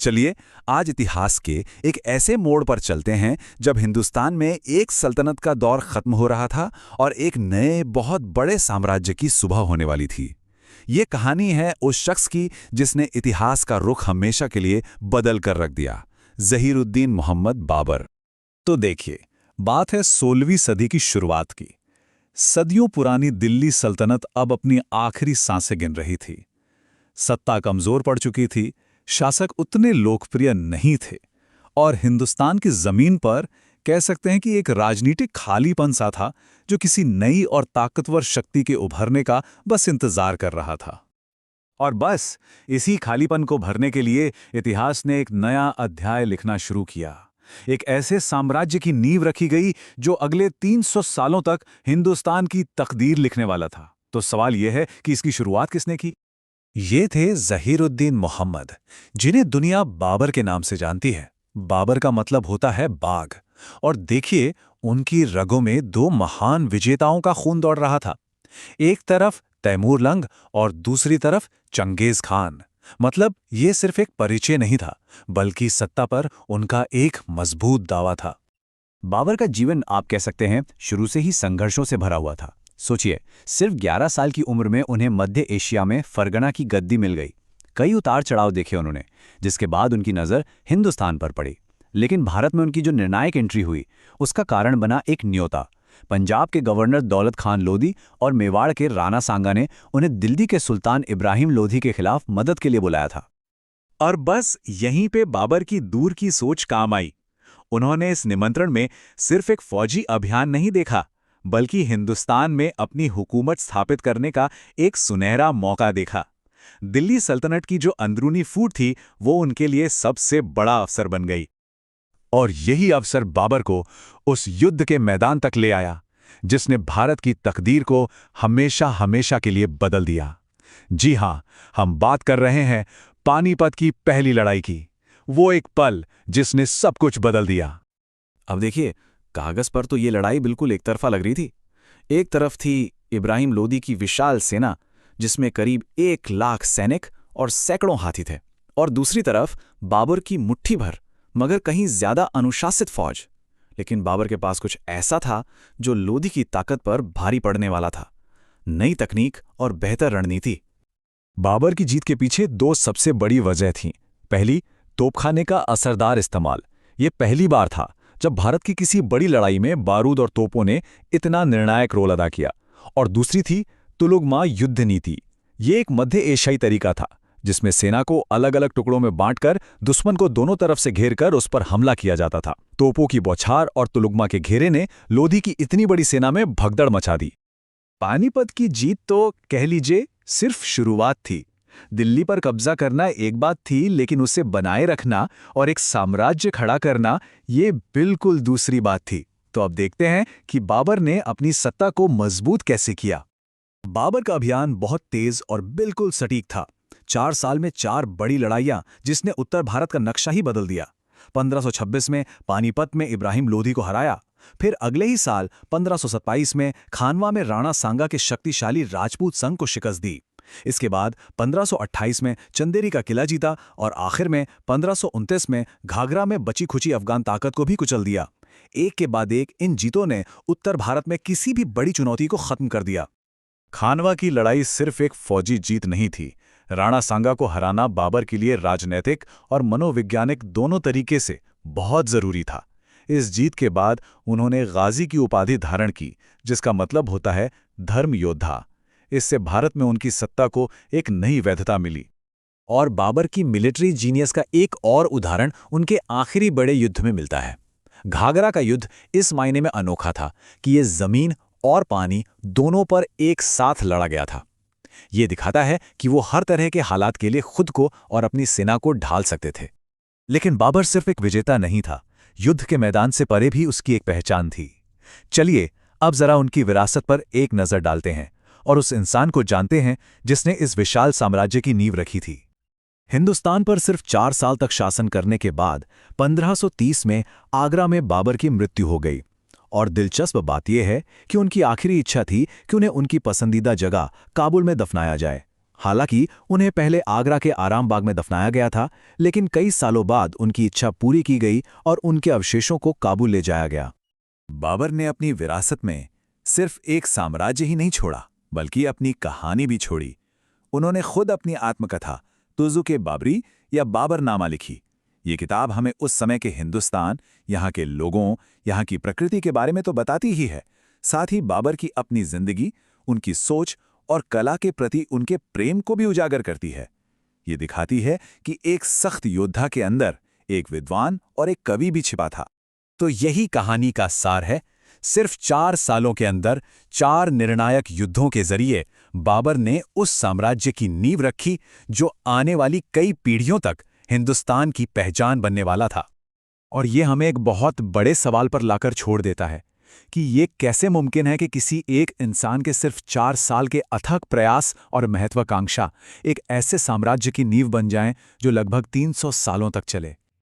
चलिए आज इतिहास के एक ऐसे मोड़ पर चलते हैं जब हिंदुस्तान में एक सल्तनत का दौर खत्म हो रहा था और एक नए बहुत बड़े साम्राज्य की सुबह होने वाली थी। ये कहानी है उस शख्स की जिसने इतिहास का रुख हमेशा के लिए बदल कर रख दिया, ज़हीरुद्दीन मोहम्मद बाबर। तो देखिए, बात है 16वीं सदी की शुरुआत की। सदियों पुरानी दिल्ली सल्तनत अब अपनी आखिरी सांसें गिन रही थी। सत्ता कमजोर पड़ चुकी थी, शासक उतने लोकप्रिय नहीं थे और हिंदुस्तान की जमीन पर कह सकते हैं कि एक राजनीतिक खालीपन सा था जो किसी नई और ताकतवर शक्ति के उभरने का बस इंतजार कर रहा था। और बस इसी खालीपन को भरने के लिए इतिहास ने एक नया अध्याय लिखना शुरू किया। एक ऐसे साम्राज्य की नींव रखी गई जो अगले 300 सालों तक हिंदुस्तान की तकदीर लिखने वाला था। तो सवाल यह है कि इसकी शुरुआत किसने की? ये थे ज़हीरुद्दीन मोहम्मद, जिन्हें दुनिया बाबर के नाम से जानती है। बाबर का मतलब होता है बाघ। और देखिए, उनकी रगों में दो महान विजेताओं का खून दौड़ रहा था। एक तरफ तैमूर लंग और दूसरी तरफ चंगेज खान। मतलब ये सिर्फ एक परिचय नहीं था, बल्कि सत्ता पर उनका एक मजबूत दावा था। बाबर का जीवन आप कह सकते हैं शुरू से ही संघर्षों से भरा हुआ था। सोचिए, सिर्फ 11 साल की उम्र में उन्हें मध्य एशिया में फरगना की गद्दी मिल गई। कई उतार चढ़ाव देखे उन्होंने, जिसके बाद उनकी नज़र हिंदुस्तान पर पड़ी। लेकिन भारत में उनकी जो निर्णायक एंट्री हुई, उसका कारण बना एक न्योता। पंजाब के गवर्नर दौलत खान लोधी और मेवाड़ के राणा सांगा ने उन्हें दिल्ली के सुल्तान इब्राहिम लोधी के खिलाफ मदद के लिए बुलाया था। और बस यहीं पे बाबर की दूर की सोच काम आई। उन्होंने इस निमंत्रण में सिर्फ एक फौजी अभियान नहीं देखा, बल्कि हिंदुस्तान में अपनी हुकूमत स्थापित करने का एक सुनहरा मौका देखा। दिल्ली सल्तनत की जो अंदरूनी फूट थी, वो उनके लिए सबसे बड़ा अवसर बन गई। और यही अवसर बाबर को उस युद्ध के मैदान तक ले आया, जिसने भारत की तकदीर को हमेशा हमेशा के लिए बदल दिया। जी हां, हम बात कर रहे हैं पानीपत की पहली लड़ाई की। वो एक पल जिसने सब कुछ बदल दिया। अब देखिए, कागज पर तो ये लड़ाई बिल्कुल एक तरफा लग रही थी। एक तरफ थी इब्राहिम लोदी की विशाल सेना, जिसमें करीब 1 लाख सैनिक और सैकड़ों हाथी थे, और दूसरी तरफ बाबर की मुट्ठी भर मगर कहीं ज्यादा अनुशासित फौज। लेकिन बाबर के पास कुछ ऐसा था जो लोदी की ताकत पर भारी पड़ने वाला था: नई तकनीक और बेहतर रणनीति। बाबर की जीत के पीछे दो सबसे बड़ी वजह थीं। पहली, तोपखाने का असरदार इस्तेमाल। ये पहली बार था जब भारत की किसी बड़ी लड़ाई में बारूद और तोपों ने इतना निर्णायक रोल अदा किया। और दूसरी थी तुलुगमा युद्ध नीति। ये एक मध्य एशियाई तरीका था जिसमें सेना को अलग अलग टुकड़ों में बांटकर दुश्मन को दोनों तरफ से घेरकर उस पर हमला किया जाता था। तोपों की बौछार और तुलुगमा के घेरे ने लोधी की इतनी बड़ी सेना में भगदड़ मचा दी। पानीपत की जीत तो कह लीजिए सिर्फ शुरुआत थी। दिल्ली पर कब्जा करना एक बात थी, लेकिन उसे बनाए रखना और एक साम्राज्य खड़ा करना, ये बिल्कुल दूसरी बात थी। तो अब देखते हैं कि बाबर ने अपनी सत्ता को मजबूत कैसे किया। बाबर का अभियान बहुत तेज और बिल्कुल सटीक था। 4 साल में 4 बड़ी लड़ाइयां, जिसने उत्तर भारत का नक्शा ही बदल दिया। 1526 में पानीपत में इब्राहिम लोधी को हराया। फिर अगले ही साल 1527 में खानवा में राणा सांगा के शक्तिशाली राजपूत संघ को शिकस्त दी। इसके बाद 1528 में चंदेरी का किला जीता और आखिर में 1529 में घाघरा में बची खुची अफगान ताकत को भी कुचल दिया। एक के बाद एक इन जीतों ने उत्तर भारत में किसी भी बड़ी चुनौती को खत्म कर दिया। खानवा की लड़ाई सिर्फ एक फौजी जीत नहीं थी। राणा सांगा को हराना बाबर के लिए राजनैतिक और मनोवैज्ञानिक दोनों तरीके से बहुत जरूरी था। इस जीत के बाद उन्होंने गाजी की उपाधि धारण की, जिसका मतलब होता है धर्म योद्धा। इससे भारत में उनकी सत्ता को एक नई वैधता मिली। और बाबर की मिलिट्री जीनियस का एक और उदाहरण उनके आखिरी बड़े युद्ध में मिलता है। घाघरा का युद्ध इस मायने में अनोखा था कि ये जमीन और पानी दोनों पर एक साथ लड़ा गया था। ये दिखाता है कि वो हर तरह के हालात के लिए खुद को और अपनी सेना को ढाल सकते थे। लेकिन बाबर सिर्फ एक विजेता नहीं था, युद्ध के मैदान से परे भी उसकी एक पहचान थी। चलिए अब जरा उनकी विरासत पर एक नजर डालते हैं और उस इंसान को जानते हैं जिसने इस विशाल साम्राज्य की नींव रखी थी। हिंदुस्तान पर सिर्फ 4 साल तक शासन करने के बाद 1530 में आगरा में बाबर की मृत्यु हो गई। और दिलचस्प बात यह है कि उनकी आखिरी इच्छा थी कि उन्हें उनकी पसंदीदा जगह काबुल में दफनाया जाए। हालांकि उन्हें पहले आगरा के आराम बाग में दफनाया गया था, लेकिन कई सालों बाद उनकी इच्छा पूरी की गई और उनके अवशेषों को काबुल ले जाया गया। बाबर ने अपनी विरासत में सिर्फ एक साम्राज्य ही नहीं छोड़ा, बल्कि अपनी कहानी भी छोड़ी। उन्होंने खुद अपनी आत्मकथा तुज़ुक-ए बाबरी या बाबरनामा लिखी। ये किताब हमें उस समय के हिंदुस्तान, यहाँ के लोगों, यहाँ की प्रकृति के बारे में तो बताती ही है, साथ ही बाबर की अपनी जिंदगी, उनकी सोच और कला के प्रति उनके प्रेम को भी उजागर करती है। ये दिखाती है कि एक सख्त योद्धा के अंदर एक विद्वान और एक कवि भी छिपा था। तो यही कहानी का सार है। सिर्फ 4 सालों के अंदर 4 निर्णायक युद्धों के जरिए बाबर ने उस साम्राज्य की नींव रखी जो आने वाली कई पीढ़ियों तक हिंदुस्तान की पहचान बनने वाला था। और ये हमें एक बहुत बड़े सवाल पर लाकर छोड़ देता है कि ये कैसे मुमकिन है कि किसी एक इंसान के सिर्फ 4 साल के अथक प्रयास और महत्वाकांक्षा एक ऐसे साम्राज्य की नींव बन जाएं जो लगभग 300 सालों तक चले।